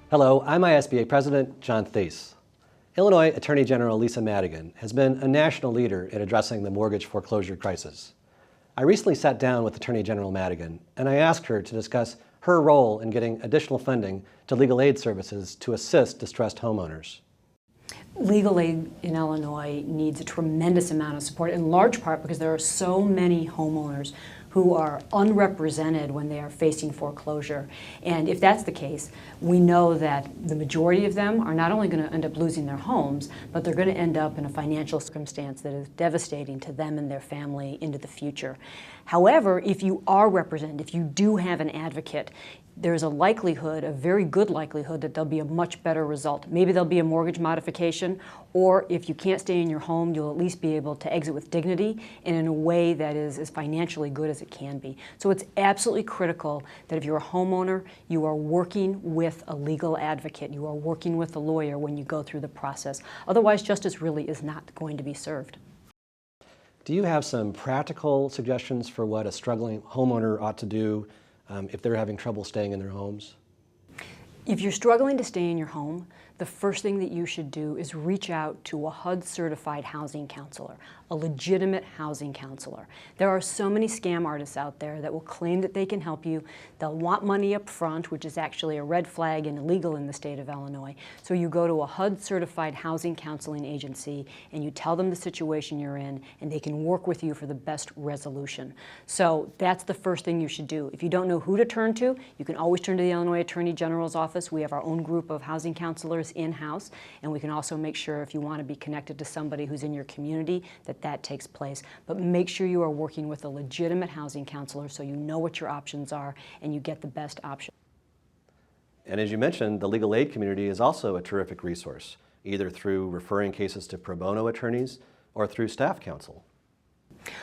Hello, I'm ISBA President John Thies. Illinois Attorney General Lisa Madigan has been a national leader in addressing the mortgage foreclosure crisis. I recently sat down with Attorney General Madigan and I asked her to discuss her role in getting additional funding to legal aid services to assist distressed homeowners. Legal aid in Illinois needs a tremendous amount of support, in large part because there are so many homeowners who are unrepresented when they are facing foreclosure. And if that's the case, we know that the majority of them are not only going to end up losing their homes, but they're going to end up in a financial circumstance that is devastating to them and their family into the future. However, if you are represented, if you do have an advocate, there's a likelihood, a very good likelihood, that there'll be a much better result. Maybe there'll be a mortgage modification, or if you can't stay in your home, you'll at least be able to exit with dignity and in a way that is as financially good as it can be. So it's absolutely critical that if you're a homeowner, you are working with a legal advocate, you are working with a lawyer when you go through the process. Otherwise, justice really is not going to be served. Do you have some practical suggestions for what a struggling homeowner ought to do if they're having trouble staying in their homes? If you're struggling to stay in your home, the first thing that you should do is reach out to a HUD-certified housing counselor, a legitimate housing counselor. There are so many scam artists out there that will claim that they can help you. They'll want money up front, which is actually a red flag and illegal in the state of Illinois. So you go to a HUD-certified housing counseling agency and you tell them the situation you're in, and they can work with you for the best resolution. So that's the first thing you should do. If you don't know who to turn to, you can always turn to the Illinois Attorney General's office. We have our own group of housing counselors in-house, and we can also make sure, if you want to be connected to somebody who's in your community, that takes place. But make sure you are working with a legitimate housing counselor so you know what your options are and you get the best option. And as you mentioned, the legal aid community is also a terrific resource, either through referring cases to pro bono attorneys or through staff counsel.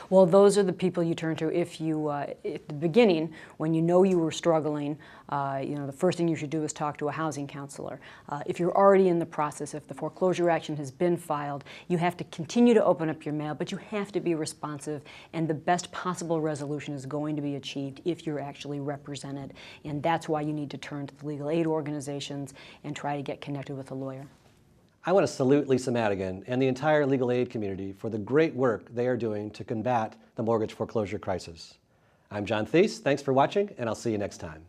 Well, those are the people you turn to if you, at the beginning, when you know you were struggling, the first thing you should do is talk to a housing counselor. If you're already in the process, if the foreclosure action has been filed, you have to continue to open up your mail, but you have to be responsive, and the best possible resolution is going to be achieved if you're actually represented. And that's why you need to turn to the legal aid organizations and try to get connected with a lawyer. I want to salute Lisa Madigan and the entire legal aid community for the great work they are doing to combat the mortgage foreclosure crisis. I'm John Thies. Thanks for watching, and I'll see you next time.